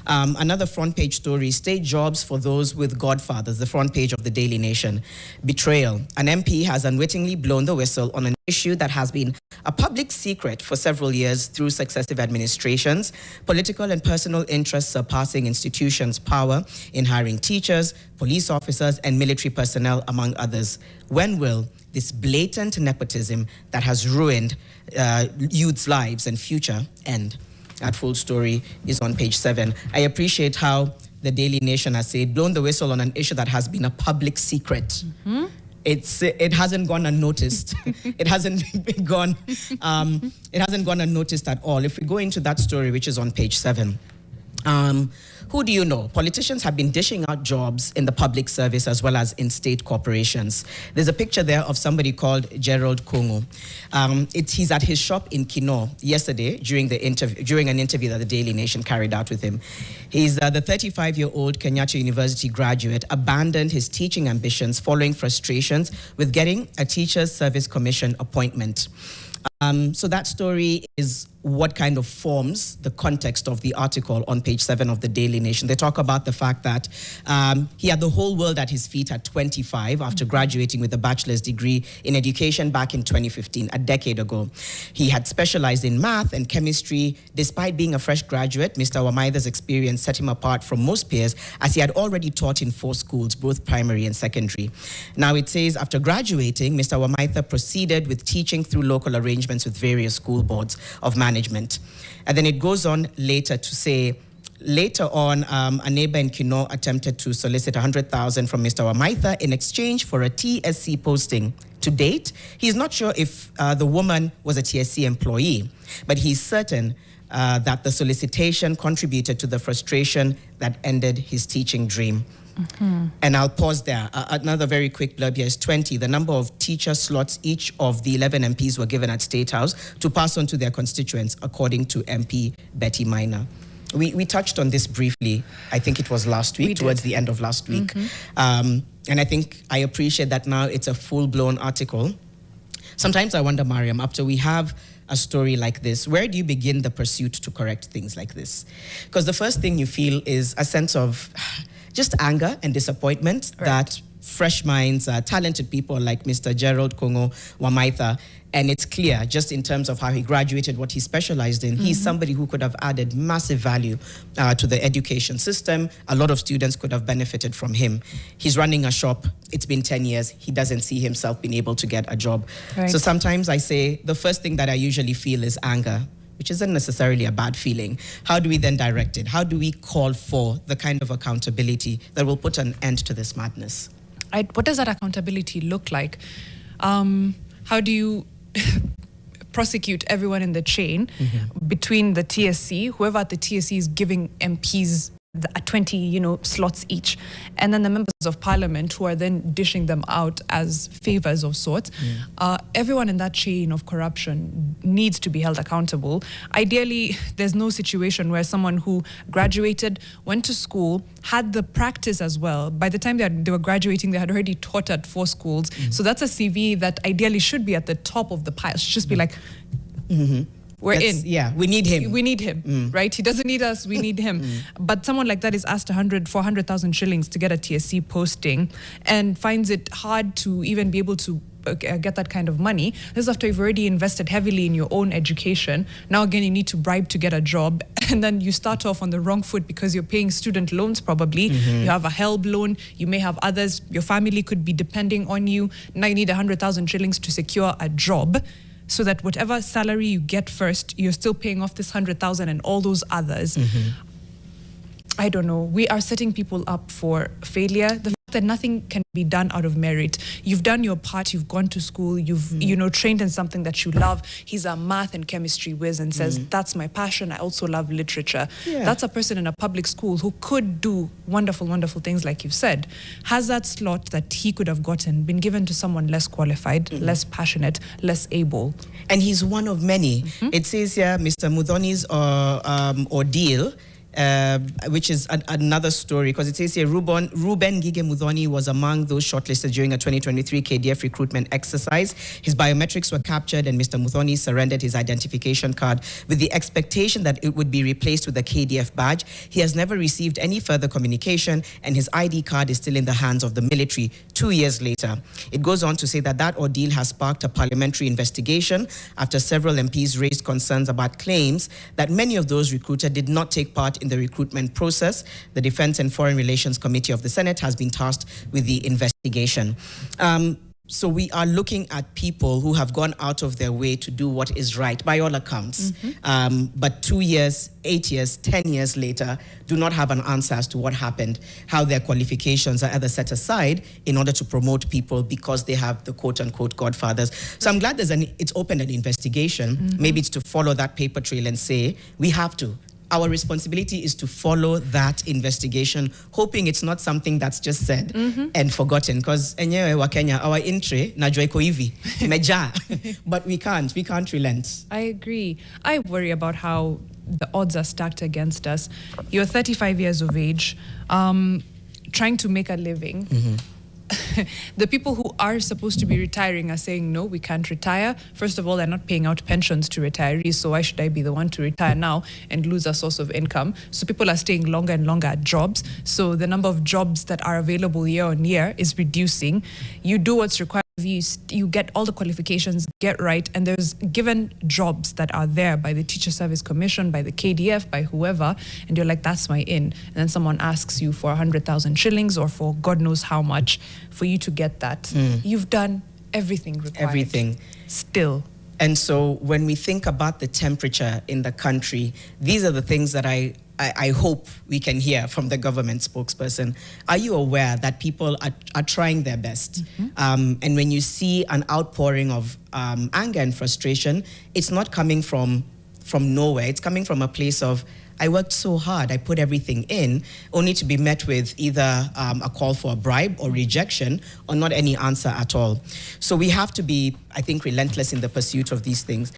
Another front page story, state jobs for those with Godfathers, the front page of the Daily Nation. Betrayal. An MP has unwittingly blown the whistle on an issue that has been a public secret for several years through successive administrations, political and personal interests surpassing institutions' power in hiring teachers, police officers, and military personnel, among others. When will this blatant nepotism that has ruined youth's lives and future end? That full story is on page 7. I appreciate how the Daily Nation has said, blown the whistle on an issue that has been a public secret. Mm-hmm. It hasn't gone unnoticed. It hasn't gone unnoticed at all. If we go into that story, which is on page 7, who do you know? Politicians have been dishing out jobs in the public service as well as in state corporations. There's a picture there of somebody called Gerald Kongo. He's at his shop in Kino yesterday during an interview that the Daily Nation carried out with him. He's the 35-year-old Kenyatta University graduate, abandoned his teaching ambitions following frustrations with getting a Teachers Service Commission appointment. So that story is what kind of forms the context of the article on page 7 of the Daily Nation. They talk about the fact that he had the whole world at his feet at 25 after graduating with a bachelor's degree in education back in 2015, a decade ago. He had specialized in math and chemistry. Despite being a fresh graduate, Mr. Wamaitha's experience set him apart from most peers as he had already taught in 4 schools, both primary and secondary. Now it says after graduating, Mr. Wamaitha proceeded with teaching through local arrangements with various school boards of management. And then it goes on later to say, later on, a neighbor in Kino attempted to solicit 100,000 from Mr. Wamaitha in exchange for a TSC posting. To date, he's not sure if the woman was a TSC employee, but he's certain that the solicitation contributed to the frustration that ended his teaching dream. Mm-hmm. And I'll pause there. Another very quick blurb here is 20. The number of teacher slots each of the 11 MPs were given at State House to pass on to their constituents, according to MP Betty Minor. We touched on this briefly. I think it was last week, towards the end of last week. Mm-hmm. And I think I appreciate that now it's a full-blown article. Sometimes I wonder, Mariam, after we have a story like this, where do you begin the pursuit to correct things like this? Because the first thing you feel is a sense of just anger and disappointment that fresh minds, talented people like Mr. Gerald Kongo Wamaitha, and it's clear just in terms of how he graduated, what he specialized in, he's somebody who could have added massive value to the education system. A lot of students could have benefited from him. He's running a shop. It's been 10 years. He doesn't see himself being able to get a job. Right. So sometimes I say the first thing that I usually feel is anger, which isn't necessarily a bad feeling. How do we then direct it? How do we call for the kind of accountability that will put an end to this madness? What does that accountability look like? How do you prosecute everyone in the chain between the TSC, whoever at the TSC is giving MPs 20, slots each, and then the members of parliament who are then dishing them out as favors of sorts. Everyone in that chain of corruption needs to be held accountable. Ideally, there's no situation where someone who graduated, went to school, had the practice as well. By the time they were graduating, they had already taught at 4 schools. So that's a CV that ideally should be at the top of the pile. It should just be like, we're in. Yeah, we need him. We need him, right? He doesn't need us, we need him. But someone like that is asked 400,000 shillings to get a TSC posting and finds it hard to even be able to get that kind of money. This is after you've already invested heavily in your own education. Now again, you need to bribe to get a job, and then you start off on the wrong foot because you're paying student loans probably. You have a HELB loan, you may have others, your family could be depending on you. Now you need 100,000 shillings to secure a job, so that whatever salary you get first, you're still paying off this 100,000 and all those others. I don't know. We are setting people up for failure. The fact that nothing can be done out of merit. You've done your part. You've gone to school. You've trained in something that you love. He's a math and chemistry whiz and says, that's my passion. I also love literature. That's a person in a public school who could do wonderful, wonderful things like you've said. Has that slot that he could have gotten been given to someone less qualified, less passionate, less able? And he's one of many. It says here, Mr. Mudhoni's ordeal which is another story, because it says here Ruben Gige Muthoni was among those shortlisted during a 2023 KDF recruitment exercise. His biometrics were captured and Mr. Muthoni surrendered his identification card with the expectation that it would be replaced with a KDF badge. He has never received any further communication and his ID card is still in the hands of the military 2 years later. It goes on to say that ordeal has sparked a parliamentary investigation after several MPs raised concerns about claims that many of those recruited did not take part in the recruitment process. The Defense and Foreign Relations Committee of the Senate has been tasked with the investigation. So we are looking at people who have gone out of their way to do what is right, by all accounts. But 2 years, 8 years, 10 years later, do not have an answer as to what happened, how their qualifications are either set aside in order to promote people because they have the quote-unquote godfathers. So I'm glad it's opened an investigation. Maybe it's to follow that paper trail and say, we have to. Our responsibility is to follow that investigation, hoping it's not something that's just said and forgotten. Because enyewe wa Kenya, our intre najua iko hivi meja, but we can't relent. I agree. I worry about how the odds are stacked against us. You're 35 years of age, trying to make a living. The people who are supposed to be retiring are saying, no, we can't retire. First of all, they're not paying out pensions to retirees, so why should I be the one to retire now and lose a source of income? So people are staying longer and longer at jobs. So the number of jobs that are available year on year is reducing. You do what's required of you. You get all the qualifications, get right, and there's given jobs that are there by the Teacher Service Commission, by the KDF, by whoever, and you're like, that's my in. And then someone asks you for 100,000 shillings or for God knows how much for you to get that. You've done everything required. Everything. Still. And so when we think about the temperature in the country, these are the things that I hope we can hear from the government spokesperson. Are you aware that people are trying their best? And when you see an outpouring of anger and frustration, it's not coming from nowhere. It's coming from a place of, I worked so hard, I put everything in, only to be met with either a call for a bribe or rejection or not any answer at all. So we have to be, I think, relentless in the pursuit of these things.